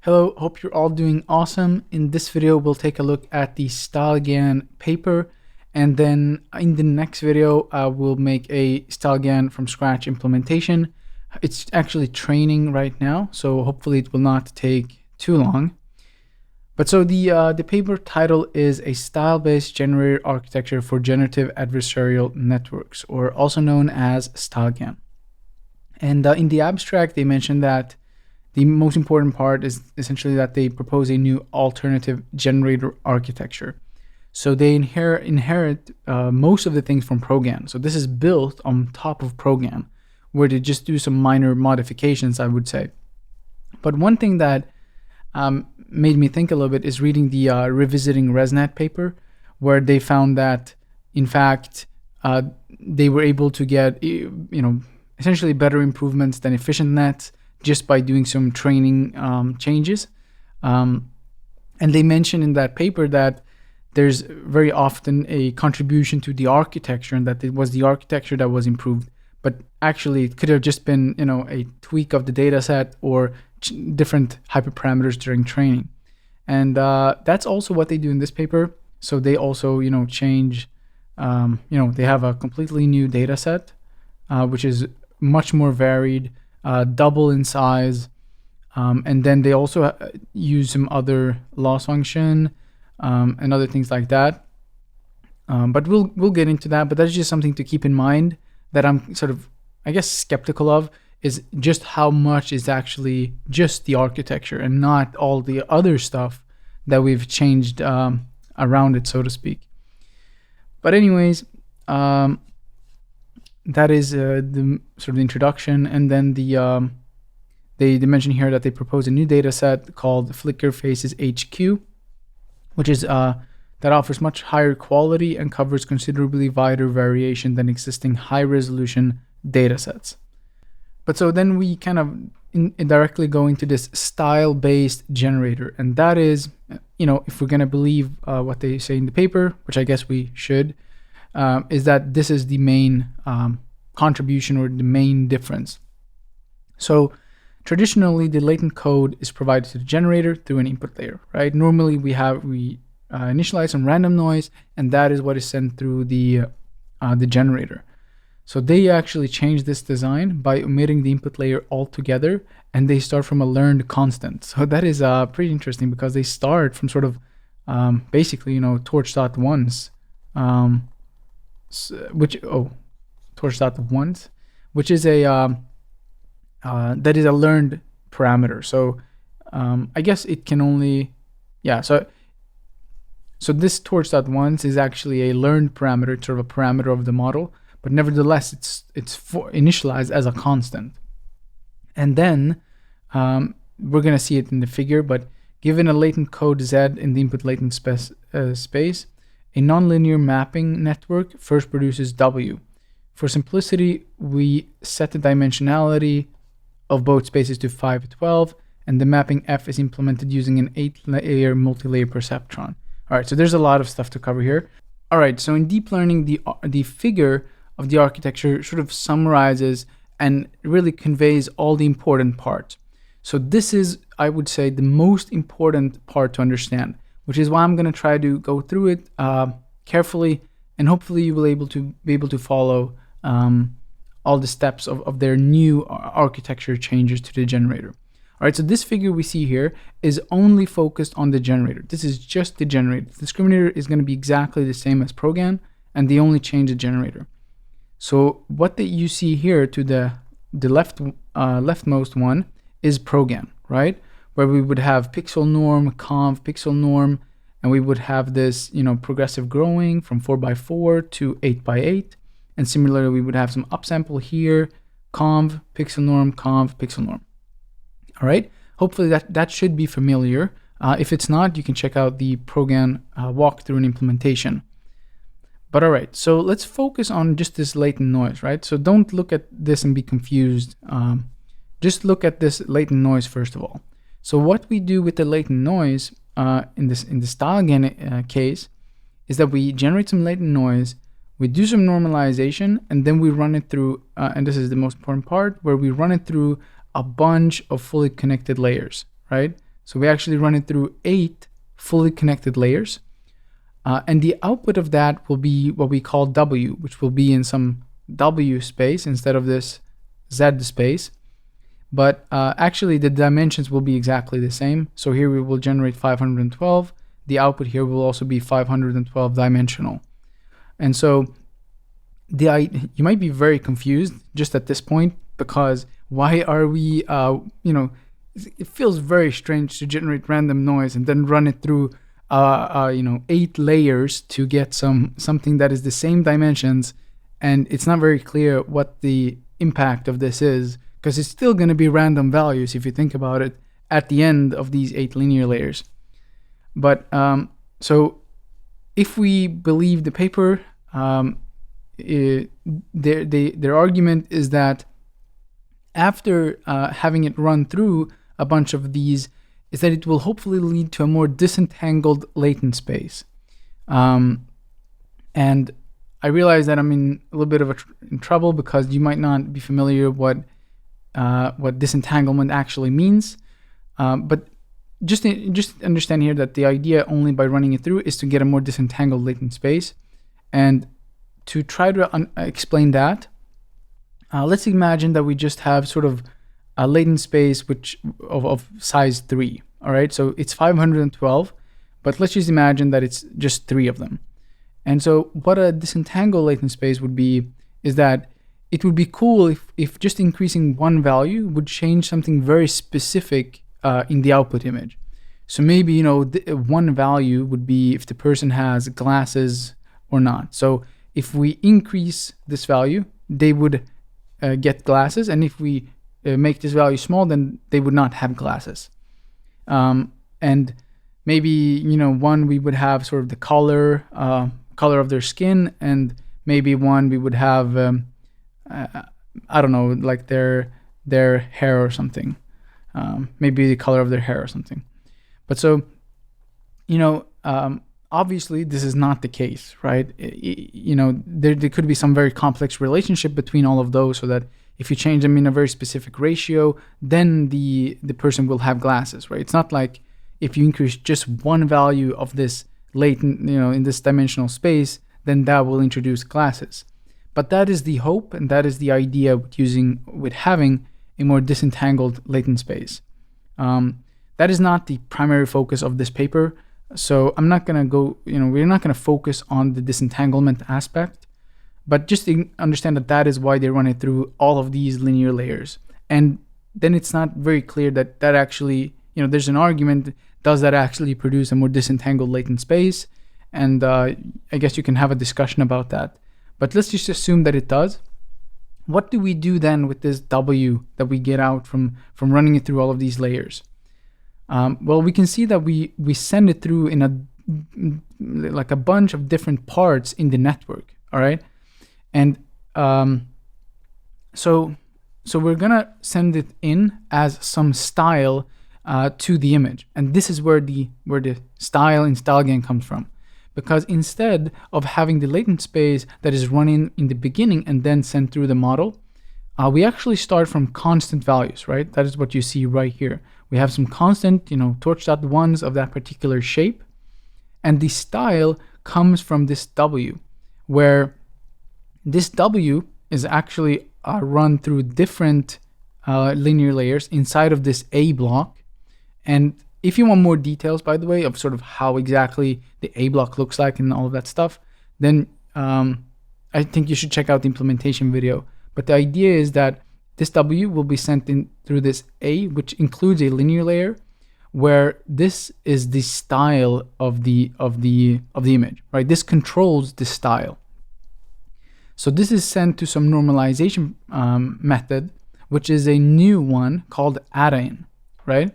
Hello, hope you're all doing awesome. In this video, we'll take a look at the StyleGAN paper, and then in the next video, we'll make a StyleGAN from scratch implementation. It's actually training right now, so hopefully it will not take too long. But so the paper title is a style-based generator architecture for generative adversarial networks, or also known as StyleGAN. And in the abstract, they mentioned that the most important part is essentially that they propose a new alternative generator architecture. So they inherit most of the things from ProGAN. So this is built on top of ProGAN, where they just do some minor modifications, I would say. But one thing that made me think a little bit is reading the Revisiting ResNet paper, where they found that, in fact, they were able to get essentially better improvements than EfficientNet just by doing some training changes. And they mention in that paper that there's very often a contribution to the architecture, and that it was the architecture that was improved. But actually, it could have just been a tweak of the data set or different hyperparameters during training. And that's also what they do in this paper. So they also change, they have a completely new data set, which is much more varied, double in size, and then they also use some other loss function and other things like that. But we'll get into that. But that's just something to keep in mind that I'm sort of, I guess, skeptical of, is just how much is actually just the architecture and not all the other stuff that we've changed around it, so to speak. But anyways, that is the sort of the introduction, and then they mention here that they propose a new data set called Flickr Faces HQ, which is that offers much higher quality and covers considerably wider variation than existing high-resolution data sets. But so then we kind of indirectly go into this style-based generator, and that is, if we're going to believe what they say in the paper, which I guess we should, is that this is the main contribution or the main difference. So traditionally, the latent code is provided to the generator through an input layer, right? Normally, we initialize some random noise, and that is what is sent through the generator. So they actually changed this design by omitting the input layer altogether, and they start from a learned constant. So that is pretty interesting, because they start from sort of basically torch.once. Torch.once, which is that is a learned parameter. So I guess it can only, so this torch.once is actually a learned parameter. It's sort of a parameter of the model, but nevertheless it's initialized as a constant. And then we're going to see it in the figure, but given a latent code Z in the input latent space, a nonlinear mapping network first produces W. For simplicity, we set the dimensionality of both spaces to 512, and the mapping F is implemented using an 8-layer multi-layer perceptron. All right, so there's a lot of stuff to cover here. All right, so in deep learning, the figure of the architecture sort of summarizes and really conveys all the important parts. So this is, I would say, the most important part to understand, which is why I'm going to try to go through it carefully, and hopefully you will be able to follow all the steps of their new architecture changes to the generator. All right, so this figure we see here is only focused on the generator. This is just the generator. The discriminator is going to be exactly the same as ProGAN, and they only change the generator. So what you see here to the leftmost one is ProGAN, right? Where we would have pixel norm, conv, pixel norm, and we would have this, progressive growing from 4x4 to 8x8. And similarly, we would have some upsample here, conv, pixel norm, conv, pixel norm. All right, hopefully that should be familiar. If it's not, you can check out the ProGAN walkthrough and implementation. But all right, so let's focus on just this latent noise, right? So don't look at this and be confused. Just look at this latent noise first of all. So what we do with the latent noise in the StyleGAN case is that we generate some latent noise, we do some normalization, and then we run it through, and this is the most important part, where we run it through a bunch of fully connected layers, right? So we actually run it through 8 fully connected layers. And the output of that will be what we call W, which will be in some W space instead of this Z space. But actually the dimensions will be exactly the same. So here we will generate 512. The output here will also be 512 dimensional. And so you might be very confused just at this point, because why are we, it feels very strange to generate random noise and then run it through 8 layers to get something that is the same dimensions, and it's not very clear what the impact of this is, because it's still going to be random values if you think about it at the end of these 8 linear layers. But so if we believe the paper, their argument is that after having it run through a bunch of these, is that it will hopefully lead to a more disentangled latent space. And I realize that I'm in a little bit of in trouble, because you might not be familiar what disentanglement actually means. But just understand here that the idea only by running it through is to get a more disentangled latent space. And to try to explain that, let's imagine that we just have sort of a latent space which of size 3. All right, so it's 512, but let's just imagine that it's just 3 of them. And so what a disentangled latent space would be is that it would be cool if just increasing one value would change something very specific in the output image. So maybe, one value would be if the person has glasses or not. So if we increase this value, they would get glasses, and if we make this value small, then they would not have glasses. And maybe, one we would have sort of the color of their skin, and maybe one we would have I don't know, like their hair or something, maybe the color of their hair or something. But so, obviously this is not the case, right? There could be some very complex relationship between all of those, so that if you change them in a very specific ratio, then the person will have glasses, right? It's not like if you increase just one value of this latent, in this dimensional space, then that will introduce glasses. But that is the hope, and that is the idea with having a more disentangled latent space. That is not the primary focus of this paper. So I'm not going to go, we're not going to focus on the disentanglement aspect, but just understand that is why they run it through all of these linear layers. And then it's not very clear that actually, there's an argument, does that actually produce a more disentangled latent space? And I guess you can have a discussion about that. But let's just assume that it does. What do we do then with this W that we get out from running it through all of these layers? Well, we can see that we send it through in a bunch of different parts in the network. All right, and so we're gonna send it in as some style to the image, and this is where the style in StyleGAN comes from. Because instead of having the latent space that is running in the beginning and then sent through the model, we actually start from constant values, right? That is what you see right here. We have some constant, torch.1s of that particular shape. And the style comes from this W, where this W is actually run through different linear layers inside of this A block. And if you want more details, by the way, of sort of how exactly the A block looks like and all of that stuff, then I think you should check out the implementation video. But the idea is that this W will be sent in through this A, which includes a linear layer, where this is the style of the image, right? This controls the style. So this is sent to some normalization method, which is a new one called add-in, right?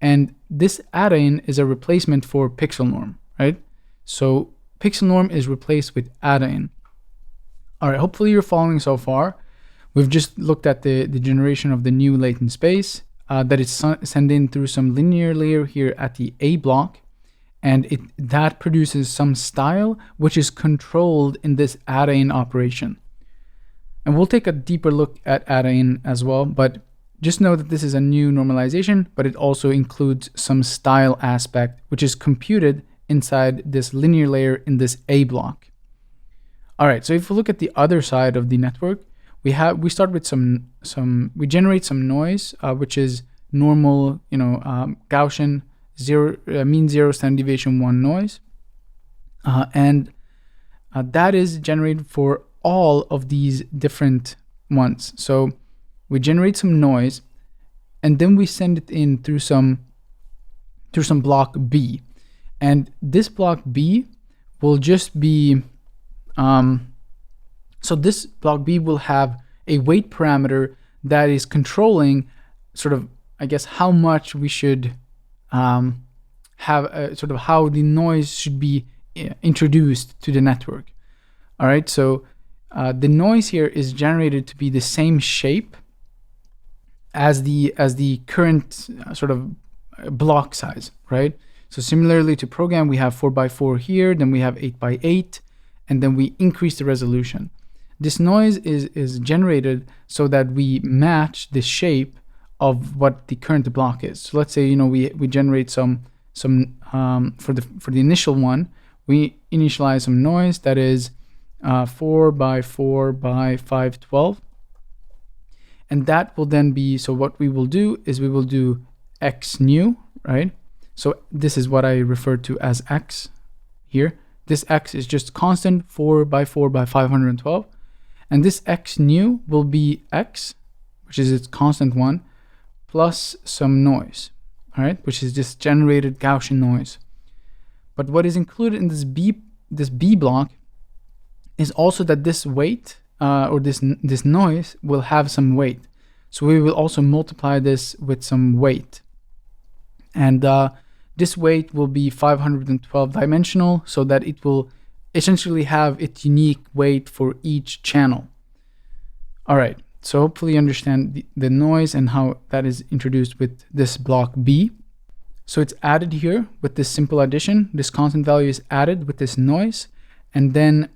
And this add-in is a replacement for pixel norm, right? So pixel norm is replaced with add-in. All right, hopefully you're following so far. We've just looked at the generation of the new latent space that is sent in through some linear layer here at the A block. And that produces some style, which is controlled in this add-in operation. And we'll take a deeper look at add-in as well, but just know that this is a new normalization, but it also includes some style aspect, which is computed inside this linear layer in this A block. All right, so if we look at the other side of the network, we start with we generate some noise, which is normal, Gaussian mean zero standard deviation 1 noise, and that is generated for all of these different ones. So we generate some noise, and then we send it in through some block B, and this block B will just be so this block B will have a weight parameter that is controlling sort of, I guess, how much we should have sort of how the noise should be introduced to the network. All right, so the noise here is generated to be the same shape as the current sort of block size, right? So similarly to program, we have 4x4 here, then we have 8x8, and then we increase the resolution. This noise is generated so that we match the shape of what the current block is. So let's say we generate some for the initial one, we initialize some noise that is 4x4 by 512, and that will then be, so what we will do is we will do x new, right? So this is what I refer to as x here. This x is just constant 4x4 by 512, and this x new will be x, which is its constant one, plus some noise, all right, which is just generated Gaussian noise. But what is included in this B block is also that this weight or this noise will have some weight. So we will also multiply this with some weight, and this weight will be 512 dimensional, so that it will essentially have its unique weight for each channel. All right, so hopefully you understand the noise and how that is introduced with this block B. So it's added here with this simple addition. This constant value is added with this noise, and then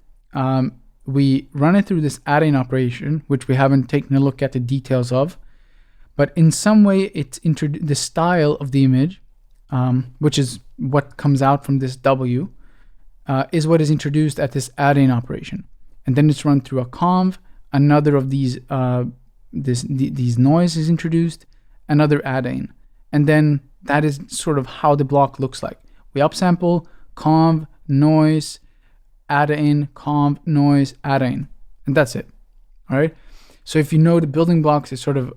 we run it through this add-in operation, which we haven't taken a look at the details of. But in some way, it's the style of the image, which is what comes out from this W, is what is introduced at this add-in operation. And then it's run through a conv. Another of these noise is introduced, another add-in. And then that is sort of how the block looks like. We upsample, conv, noise, add-in, conv, noise, add-in, and that's it. All right. So if you know the building blocks, it's sort of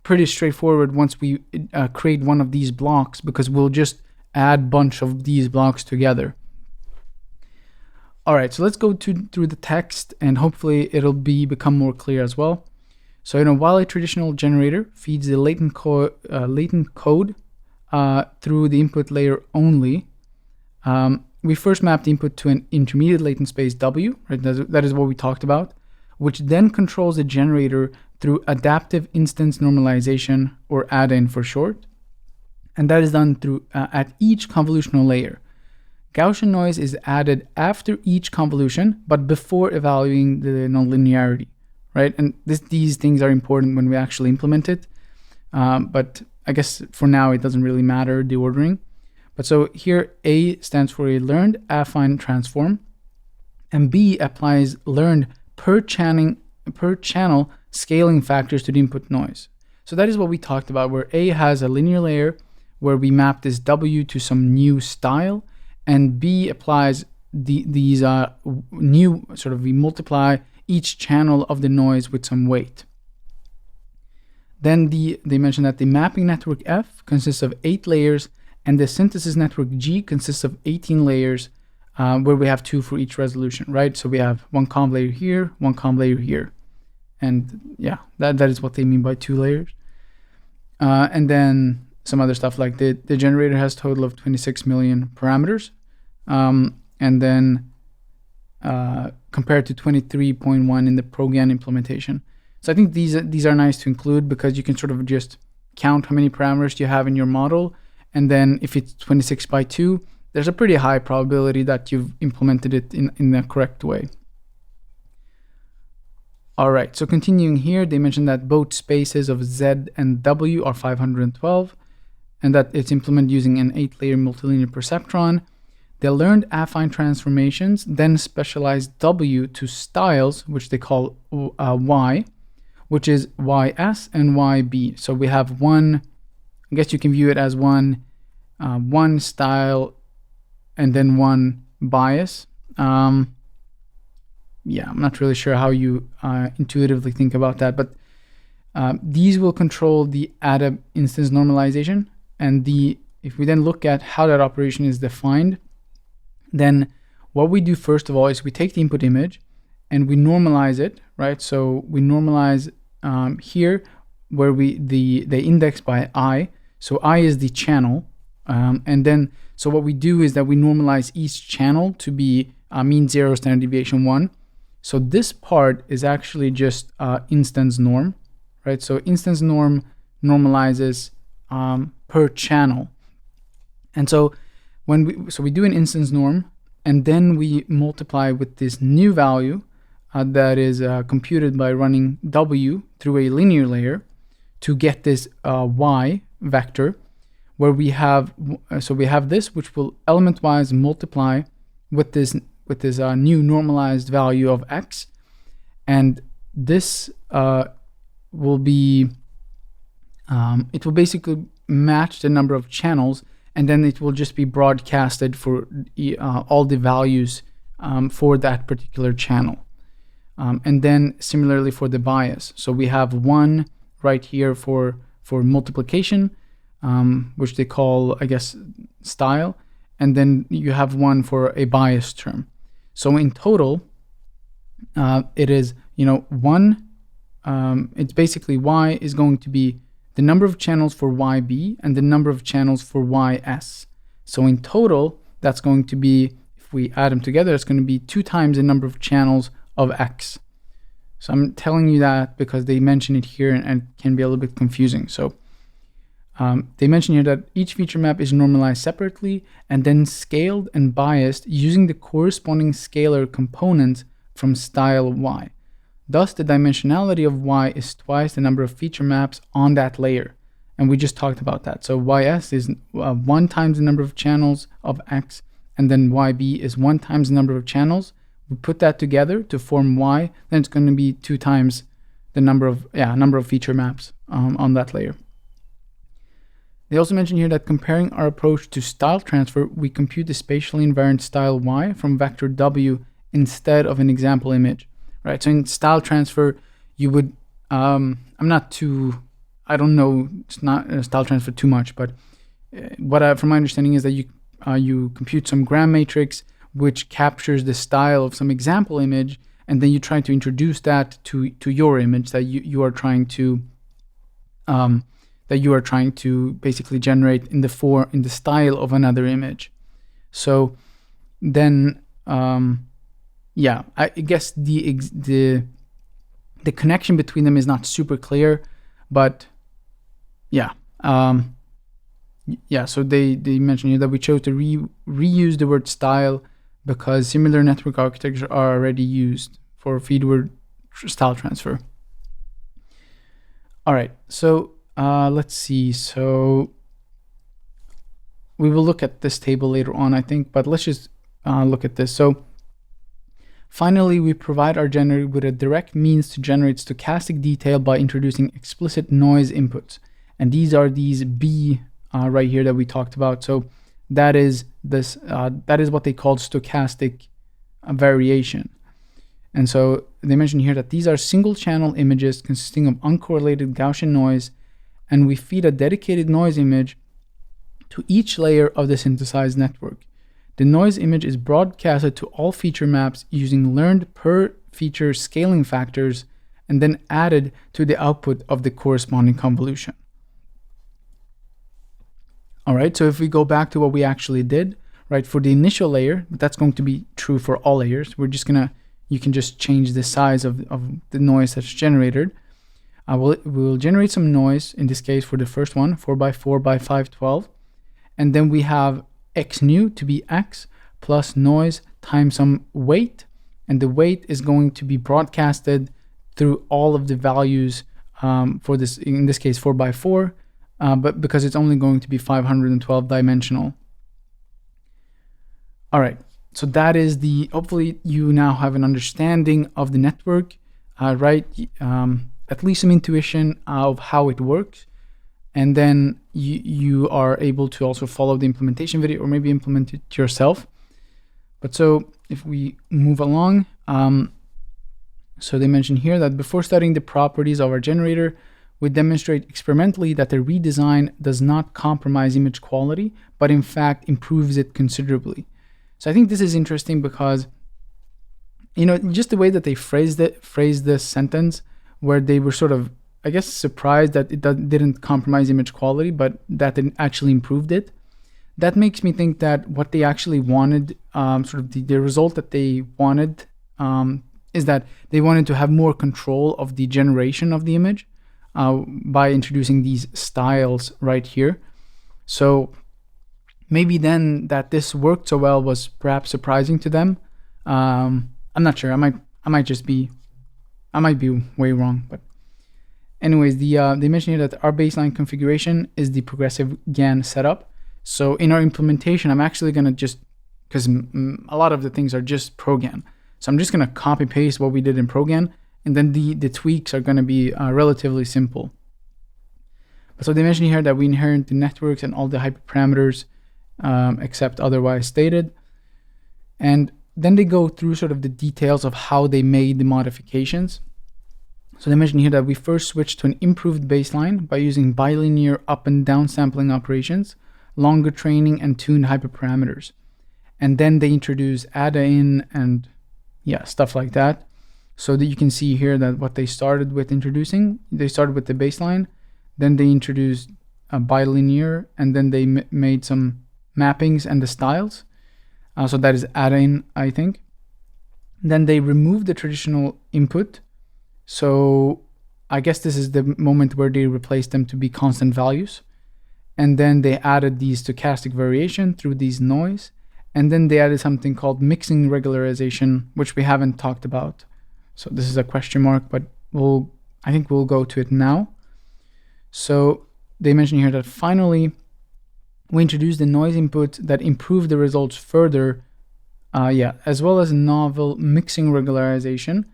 pretty straightforward once we create one of these blocks, because we'll just add a bunch of these blocks together. All right, so let's go through the text, and hopefully it'll become more clear as well. So while a traditional generator feeds the latent code through the input layer only, we first map the input to an intermediate latent space W, right? That is what we talked about, which then controls the generator through adaptive instance normalization, or add-in for short. And that is done through at each convolutional layer. Gaussian noise is added after each convolution, but before evaluating the nonlinearity, right? And these things are important when we actually implement it. But I guess for now, it doesn't really matter, the ordering. But so here, A stands for a learned affine transform, and B applies learned per channel scaling factors to the input noise. So that is what we talked about, where A has a linear layer where we map this W to some new style, and B applies these new sort of, we multiply each channel of the noise with some weight. Then they mentioned that the mapping network F consists of 8 layers, and the synthesis network G consists of 18 layers, where we have 2 for each resolution, right? So we have one conv layer here, one conv layer here. And yeah, that is what they mean by 2 layers. And then some other stuff like the generator has a total of 26 million parameters. And then compared to 23.1 in the ProGAN implementation. So I think these are nice to include, because you can sort of just count how many parameters you have in your model. And then if it's 26 by 2, there's a pretty high probability that you've implemented it in the correct way. All right, so continuing here, they mentioned that both spaces of Z and W are 512, and that it's implemented using an 8-layer multilinear perceptron. They learned affine transformations, then specialized W to styles, which they call Y, which is YS and YB. So we have one, I guess you can view it as one style and then one bias. Yeah, I'm not really sure how you intuitively think about that, but these will control the ADAB instance normalization. And if we then look at how that operation is defined, then what we do first of all is we take the input image and we normalize it, right? So we normalize here where they index by I. So I is the channel. And then, so what we do is that we normalize each channel to be mean 0, standard deviation 1. So this part is actually just instance norm, right? So instance norm normalizes per channel. And so we do an instance norm, and then we multiply with this new value that is computed by running W through a linear layer to get this Y vector, where we have this, which will element-wise multiply with this new normalized value of X, and this will be it will basically match the number of channels, and then it will just be broadcasted for all the values for that particular channel. And then similarly for the bias. So we have one right here for multiplication, which they call, I guess, style, and then you have one for a bias term. So in total, it is, one, it's basically Y is going to be the number of channels for YB and the number of channels for YS. So in total, that's going to be, if we add them together, it's going to be 2 times the number of channels of X. So I'm telling you that because they mention it here and it can be a little bit confusing. So they mention here that each feature map is normalized separately and then scaled and biased using the corresponding scalar components from style Y. Thus, the dimensionality of Y is twice the number of feature maps on that layer. And we just talked about that. So YS is 1 times the number of channels of X, and then YB is 1 times the number of channels. We put that together to form Y, then it's going to be 2 times the number of feature maps on that layer. They also mention here that comparing our approach to style transfer, we compute the spatially invariant style Y from vector W instead of an example image, right? So in style transfer, you would, I don't know, it's not style transfer too much, but from my understanding is that you compute some gram matrix which captures the style of some example image, and then you try to introduce that to your image that you are trying to basically generate in the style of another image. So then I guess the connection between them is not super clear, but so they mention here that we chose to reuse the word style because similar network architectures are already used for feedward style transfer. All right, so let's see. So we will look at this table later on, I think, but let's just look at this. So finally, we provide our generator with a direct means to generate stochastic detail by introducing explicit noise inputs. And these are these B right here that we talked about. So that is what they call stochastic variation. And so they mention here that these are single channel images consisting of uncorrelated Gaussian noise, and we feed a dedicated noise image to each layer of the synthesized network. The noise image is broadcasted to all feature maps using learned per feature scaling factors and then added to the output of the corresponding convolution. All right, so if we go back to what we actually did, right, for the initial layer, but that's going to be true for all layers. You can just change the size of the noise that's generated. We'll generate some noise, in this case for the first one, 4x4 by 512. And then we have x new to be x plus noise times some weight. And the weight is going to be broadcasted through all of the values for this, in this case 4x4, but because it's only going to be 512 dimensional. All right, so that is hopefully you now have an understanding of the network, right? At least some intuition of how it works. And then you are able to also follow the implementation video or maybe implement it yourself. But so if we move along, so they mention here that before studying the properties of our generator, we demonstrate experimentally that the redesign does not compromise image quality, but in fact improves it considerably. So I think this is interesting because, you know, just the way that they phrased this sentence, where they were sort of, I guess, surprised that it didn't compromise image quality, but that it actually improved it. That makes me think that what they actually wanted, sort of the result that they wanted, is that they wanted to have more control of the generation of the image by introducing these styles right here. So maybe then that this worked so well was perhaps surprising to them. I'm not sure. I might be way wrong, but anyways, they mention here that our baseline configuration is the progressive GAN setup. So in our implementation, I'm actually going to just, because a lot of the things are just ProGAN. So I'm just going to copy paste what we did in ProGAN, and then the tweaks are going to be relatively simple. So they mention here that we inherit the networks and all the hyperparameters except otherwise stated. And then they go through sort of the details of how they made the modifications. So they mention here that we first switched to an improved baseline by using bilinear up and down sampling operations, longer training, and tuned hyperparameters. And then they introduce add-in and stuff like that. So that you can see here that what they started with introducing, they started with the baseline, then they introduced a bilinear, and then they made some mappings and the styles. So that is add-in, I think. Then they removed the traditional input. So I guess this is the moment where they replaced them to be constant values. And then they added these stochastic variation through these noise. And then they added something called mixing regularization, which we haven't talked about. So this is a question mark, but I think we'll go to it now. So they mention here that finally, we introduced the noise input that improved the results further, as well as novel mixing regularization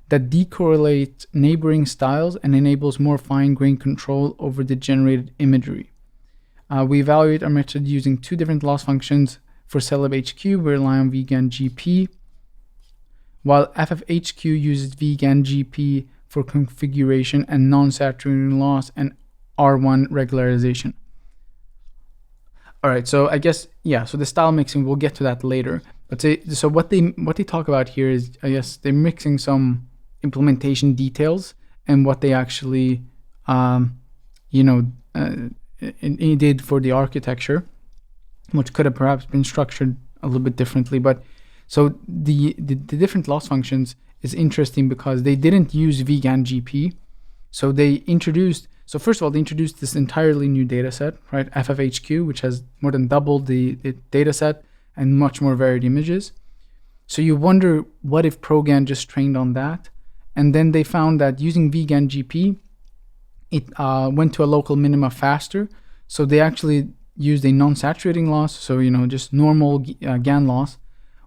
that decorrelates neighboring styles and enables more fine-grained control over the generated imagery. We evaluate our method using two different loss functions. For CelebHQ, we rely on vGAN GP, while FFHQ uses vGAN GP for configuration and non-saturating loss and R1 regularization. All right, so I guess, so the style mixing, we'll get to that later. But so what they talk about here is, I guess, they're mixing some implementation details and what they actually, did for the architecture, which could have perhaps been structured a little bit differently. But so the different loss functions is interesting because they didn't use vGAN GP. So they introduced, first of all, they introduced this entirely new data set, right? FFHQ, which has more than doubled the data set and much more varied images. So you wonder, what if ProGAN just trained on that? And then they found that using vGAN GP, it went to a local minima faster. So they actually used a non-saturating loss, so just normal GAN loss,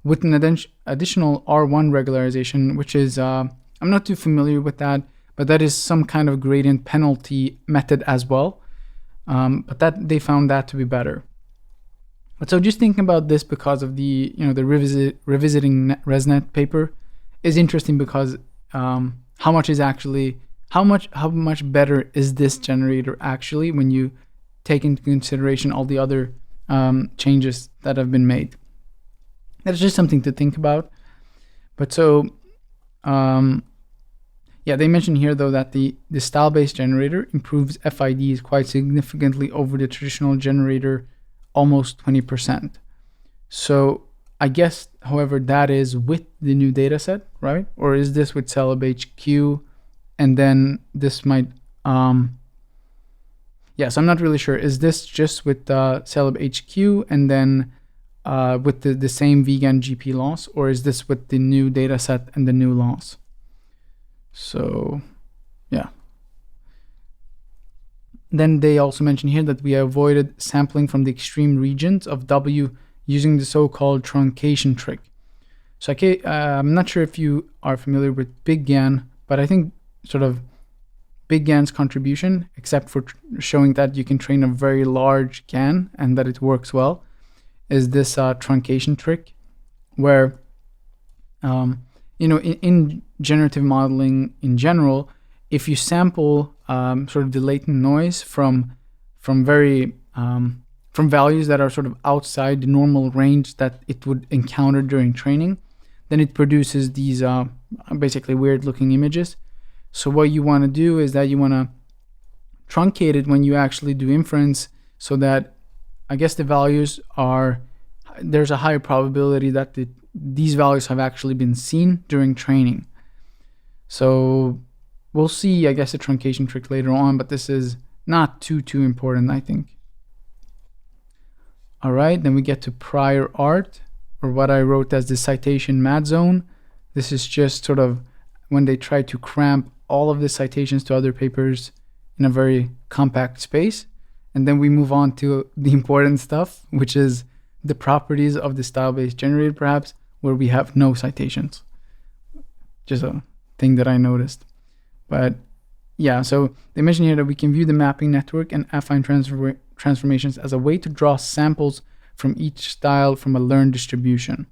with an additional R1 regularization, which is, I'm not too familiar with that, but that is some kind of gradient penalty method as well. But that they found that to be better. But so just thinking about this, because of the revisiting ResNet paper is interesting, because how much better is this generator actually when you take into consideration all the other changes that have been made. That's just something to think about. But so they mention here though that the style-based generator improves FIDs quite significantly over the traditional generator, almost 20%. So I guess, however, that is with the new data set, right? Or is this with CelebHQ? And then this might, so I'm not really sure. Is this just with CelebHQ and then with the same vGAN GP loss, or is this with the new data set and the new loss? So yeah. Then they also mention here that we avoided sampling from the extreme regions of W using the so-called truncation trick. So okay, I'm not sure if you are familiar with BigGAN, but I think sort of BigGAN's contribution, except for showing that you can train a very large GAN and that it works well, is this truncation trick, where in generative modeling in general, if you sample sort of the latent noise from values that are sort of outside the normal range that it would encounter during training, then it produces these basically weird looking images. So what you want to do is that you want to truncate it when you actually do inference, so that I guess the values are, there's a higher probability that these values have actually been seen during training. So we'll see, I guess, a truncation trick later on, but this is not too important, I think. All right, then we get to prior art, or what I wrote as the citation mad zone. This is just sort of when they try to cramp all of the citations to other papers in a very compact space. And then we move on to the important stuff, which is the properties of the style-based generator, perhaps, where we have no citations. Just a thing that I noticed. But yeah, so they mention here that we can view the mapping network and affine transformations as a way to draw samples from each style from a learned distribution.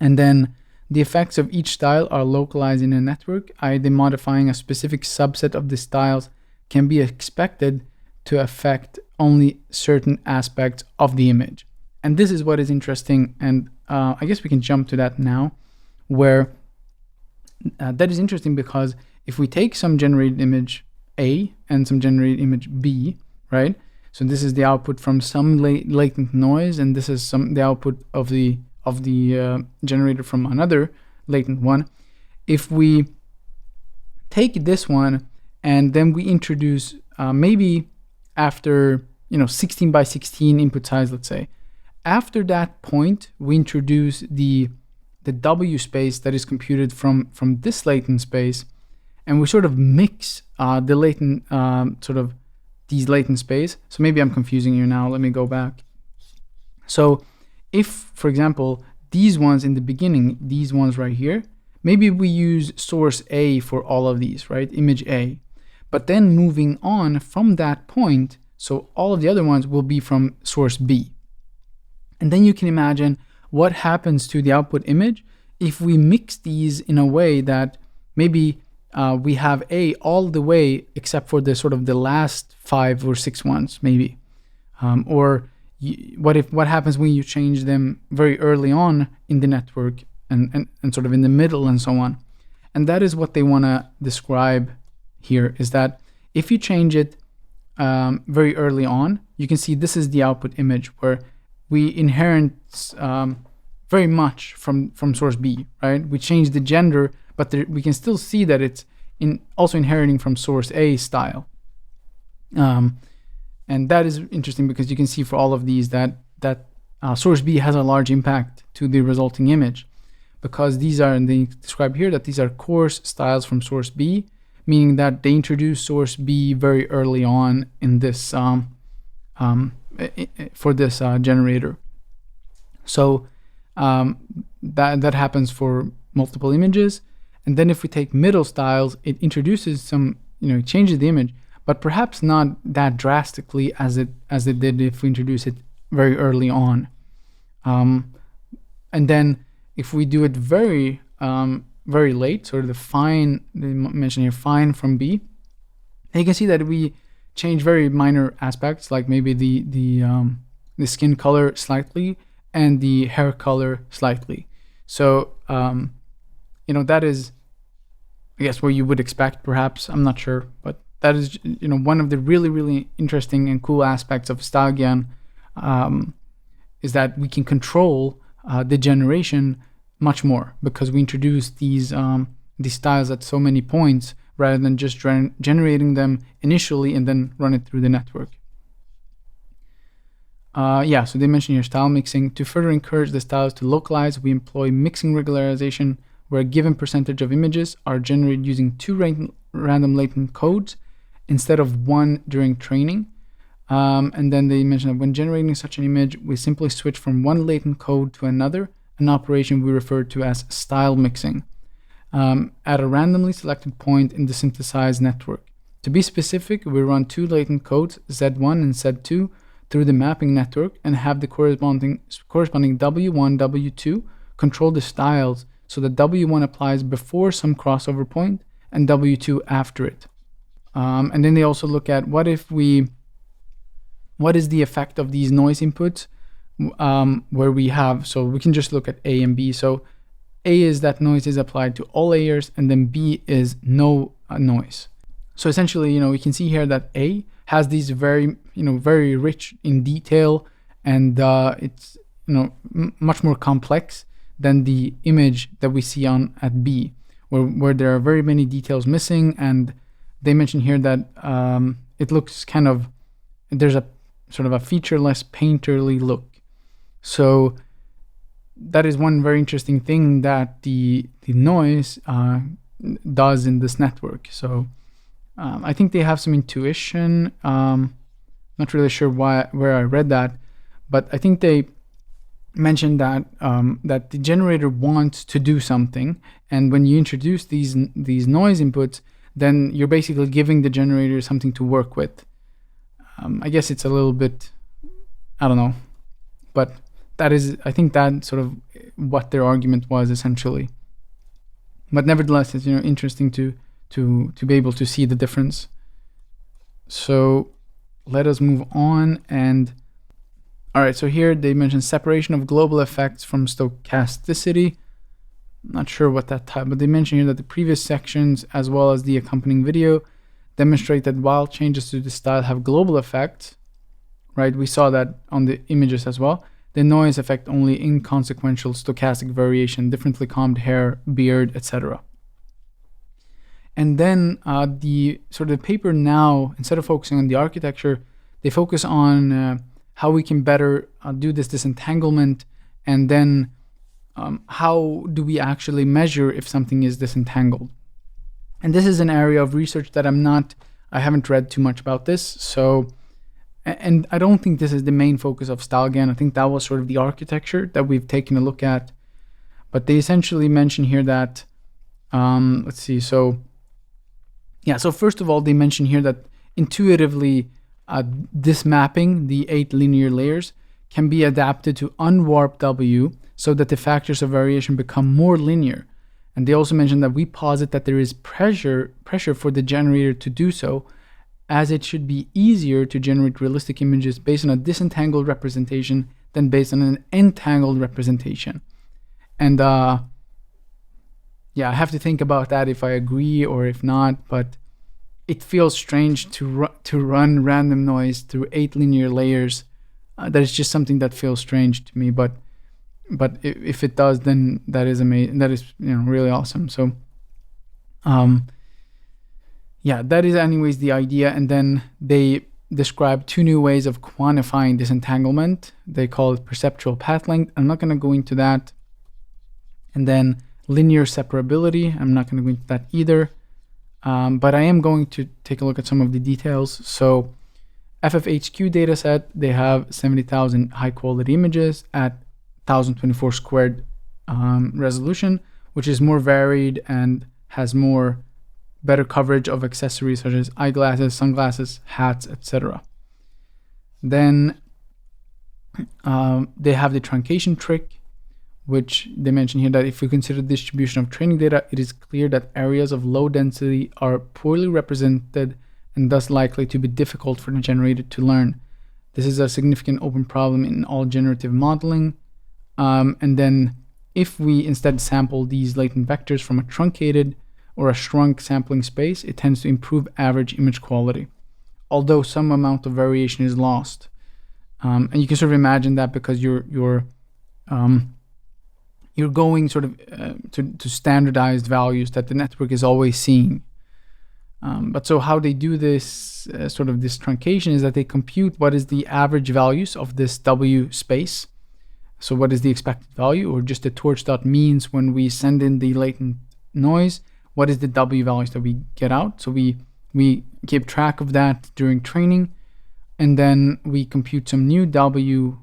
And then the effects of each style are localized in a network, i.e. modifying a specific subset of the styles can be expected to affect only certain aspects of the image. And this is what is interesting, and I guess we can jump to that now, where that is interesting because if we take some generated image A and some generated image B, right? So this is the output from some latent noise, and this is the output of the generator from another latent one. If we take this one and then we introduce maybe after 16 by 16 input size, let's say, after that point we introduce the W space that is computed from this latent space, and we sort of mix the latent these latent space. So maybe I'm confusing you now. Let me go back. So if, for example, these ones in the beginning, these ones right here, maybe we use source A for all of these, right? Image A. But then moving on from that point, so all of the other ones will be from source B. And then you can imagine what happens to the output image if we mix these in a way that maybe we have A all the way except for the sort of the last 5 or 6 ones, maybe. What happens when you change them very early on in the network and sort of in the middle and so on. And that is what they want to describe here, is that if you change it very early on, you can see this is the output image where we inherit very much from source B, right? We change the gender, but we can still see that it's also inheriting from source A style. And that is interesting because you can see for all of these that source B has a large impact to the resulting image, because these are, and they describe here that these are coarse styles from source B, meaning that they introduce source B very early on in this for this generator. So that happens for multiple images. And then if we take middle styles, it introduces some, changes the image, but perhaps not that drastically as it did if we introduce it very early on. And then if we do it very late, sort of the fine, they mention here fine from B, and you can see that we change very minor aspects, like maybe the skin color slightly and the hair color slightly. So that is, I guess, what you would expect, perhaps. I'm not sure, but that is, one of the really, really interesting and cool aspects of StyleGAN, is that we can control the generation much more because we introduce these styles at so many points rather than just generating them initially and then run it through the network. So they mention here style mixing. To further encourage the styles to localize, we employ mixing regularization where a given percentage of images are generated using 2 random latent codes instead of 1 during training. And then they mentioned that when generating such an image, we simply switch from 1 latent code to another, an operation we refer to as style mixing, at a randomly selected point in the synthesized network. To be specific, we run 2 latent codes, Z1 and Z2, through the mapping network and have the corresponding W1, W2 control the styles so that W1 applies before some crossover point and W2 after it. And then they also look at what is the effect of these noise inputs where we have, so we can just look at A and B. So A is that noise is applied to all layers, and then B is no noise. So essentially, we can see here that A has these very rich in detail, and it's much more complex than the image that we see at B, where there are very many details missing. And they mention here that it looks there's a sort of a featureless, painterly look. So that is one very interesting thing that the noise does in this network. So I think they have some intuition. Not really sure where I read that, but I think they mentioned that that the generator wants to do something, and when you introduce these noise inputs, then you're basically giving the generator something to work with. I guess it's a little bit, I don't know, but I think that's sort of what their argument was essentially. But nevertheless, it's interesting to be able to see the difference. So let us move on. And all right, so here they mention separation of global effects from stochasticity. Not sure what that type, but they mention here that the previous sections as well as the accompanying video demonstrate that while changes to the style have global effects, right? We saw that on the images as well. The noise affect only inconsequential stochastic variation, differently combed hair, beard, etc. And then the paper now, instead of focusing on the architecture, they focus on how we can better do this disentanglement, and then how do we actually measure if something is disentangled. And this is an area of research that I haven't read too much about this. So, and I don't think this is the main focus of StyleGAN. I think that was sort of the architecture that we've taken a look at. But they essentially mention here that, let's see, so first of all, they mention here that intuitively, this mapping, the 8 linear layers, can be adapted to unwarp W so that the factors of variation become more linear. And they also mentioned that we posit that there is pressure for the generator to do so, as it should be easier to generate realistic images based on a disentangled representation than based on an entangled representation. And I have to think about that if I agree or if not, but it feels strange to run random noise through 8 linear layers. That is just something that feels strange to me, but if it does, then that is amazing. That is really awesome. So that is anyways the idea. And then they describe 2 new ways of quantifying disentanglement. They call it perceptual path length. I'm not going to go into that. And then linear separability. I'm not going to go into that either. But I am going to take a look at some of the details. So FFHQ dataset, they have 70,000 high quality images at 1024 squared resolution, which is more varied and has better coverage of accessories such as eyeglasses, sunglasses, hats, etc. Then they have the truncation trick, which they mention here that if we consider distribution of training data, it is clear that areas of low density are poorly represented and thus likely to be difficult for the generator to learn. This is a significant open problem in all generative modeling. And then if we instead sample these latent vectors from a truncated or a shrunk sampling space, it tends to improve average image quality, although some amount of variation is lost. And you can sort of imagine that because you're going sort of to standardized values that the network is always seeing. But so how they do this this truncation is that they compute what is the average values of this W space, So what is the expected value, or just the torch.means when we send in the latent noise? What is the W values that we get out? So we keep track of that during training, and then we compute some new W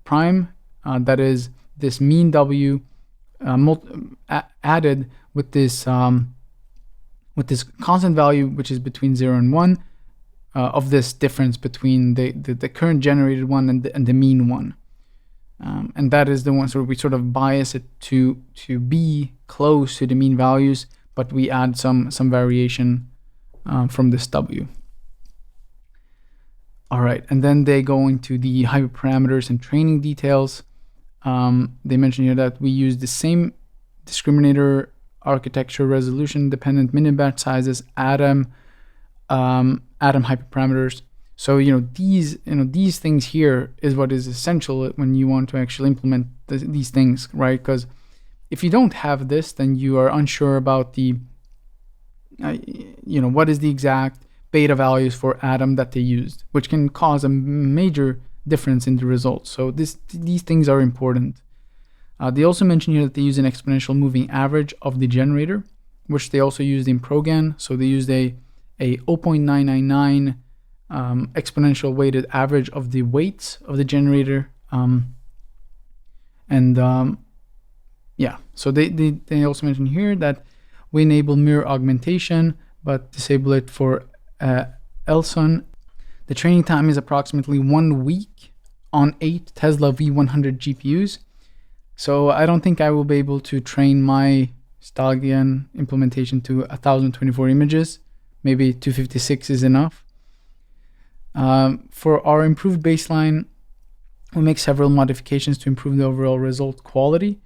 prime, that is this mean W added with this constant value, which is between 0 and 1, of this difference between the current generated one and the mean one. And that is the one, so we sort of bias it to be close to the mean values, but we add some variation from this W. All right, and then they go into the hyperparameters and training details. They mention here that we use the same discriminator architecture, resolution dependent minute batch sizes, atom hyperparameters. So these things here is what is essential when you want to actually implement these things, right? Because if you don't have this, then you are unsure about the what is the exact beta values for atom that they used, which can cause a major difference in the results. So these things are important. They also mention here that they use an exponential moving average of the generator, which they also used in ProGAN. So they used a 0.999 exponential weighted average of the weights of the generator. So they also mention here that we enable mirror augmentation, but disable it for Elson. The training time is approximately 1 week on 8 Tesla V100 GPUs. So I don't think I will be able to train my StyleGAN implementation to 1024 images. Maybe 256 is enough. For our improved baseline, we make several modifications to improve the overall result quality.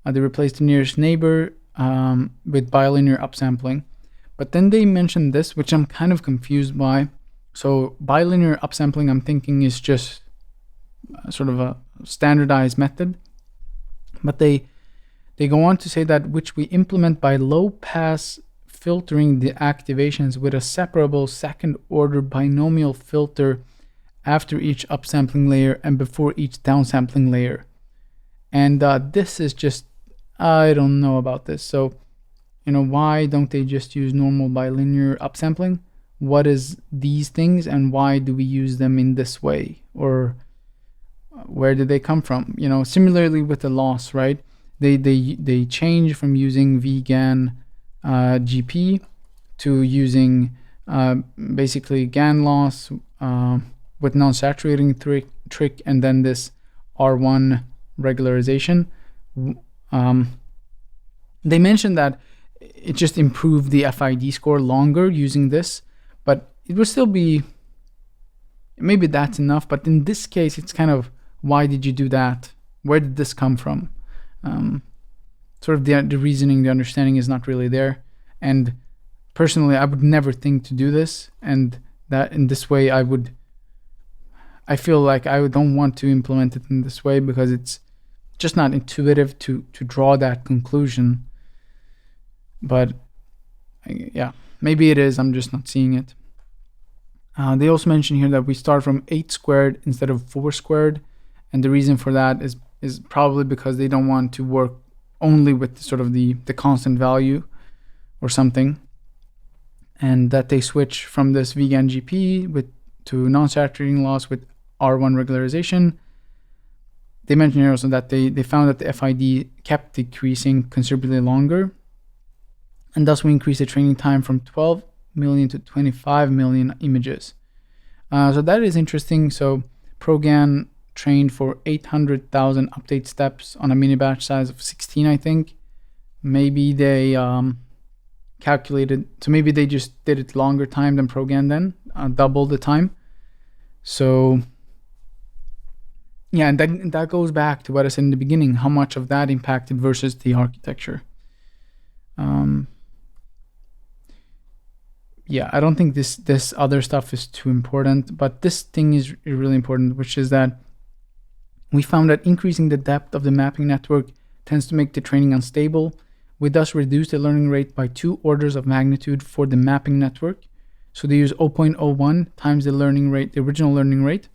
They replace the nearest neighbor with bilinear upsampling. But then they mentioned this, which I'm kind of confused by. So bilinear upsampling, I'm thinking, is just sort of a standardized method. But they go on to say that which we implement by low pass filtering the activations with a separable second order binomial filter after each upsampling layer and before each downsampling layer. And this is just, I don't know about this. So, why don't they just use normal bilinear upsampling? What is these things and why do we use them in this way? Or where did they come from? Similarly with the loss, right? They change from using vGAN GP to using basically GAN loss with non-saturating trick and then this R1 regularization. They mentioned that it just improved the FID score longer using this, but it would still be, maybe that's enough. But in this case, it's kind of, why did you do that? Where did this come from? Sort of the reasoning, the understanding is not really there. And personally, I would never think to do this. And that in this way, I feel like I don't want to implement it in this way because it's just not intuitive to draw that conclusion. But yeah, maybe it is. I'm just not seeing it. They also mention here that we start from 8 squared instead of 4 squared. And the reason for that is probably because they don't want to work only with sort of the constant value or something. And that they switch from this vGAN GP to non-saturating loss with R1 regularization. They mentioned here also that they found that the FID kept decreasing considerably longer. And thus we increased the training time from 12 million to 25 million images. So that is interesting. So ProGAN trained for 800,000 update steps on a mini batch size of 16, I think. Maybe they calculated, so maybe they just did it longer time than ProGAN then, double the time. So yeah, and that goes back to what I said in the beginning, how much of that impacted versus the architecture. Yeah, I don't think this other stuff is too important, but this thing is really important, which is that we found that increasing the depth of the mapping network tends to make the training unstable. We thus reduce the learning rate by 2 orders of magnitude for the mapping network. So they use 0.01 times the learning rate, the original learning rate.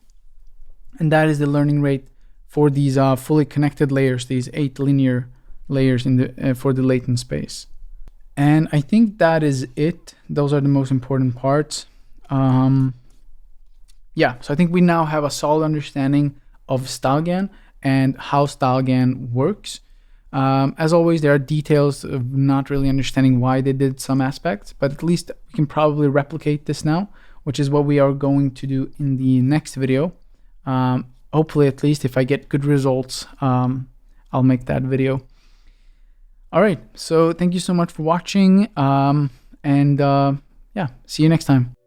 And that is the learning rate for these fully connected layers, these 8 linear layers in the for the latent space. And I think that is it. Those are the most important parts. Yeah, so I think we now have a solid understanding of StyleGAN and how StyleGAN works. As always, there are details of not really understanding why they did some aspects, but at least we can probably replicate this now, which is what we are going to do in the next video. Hopefully, at least if I get good results, I'll make that video. All right, so thank you so much for watching, and yeah, see you next time.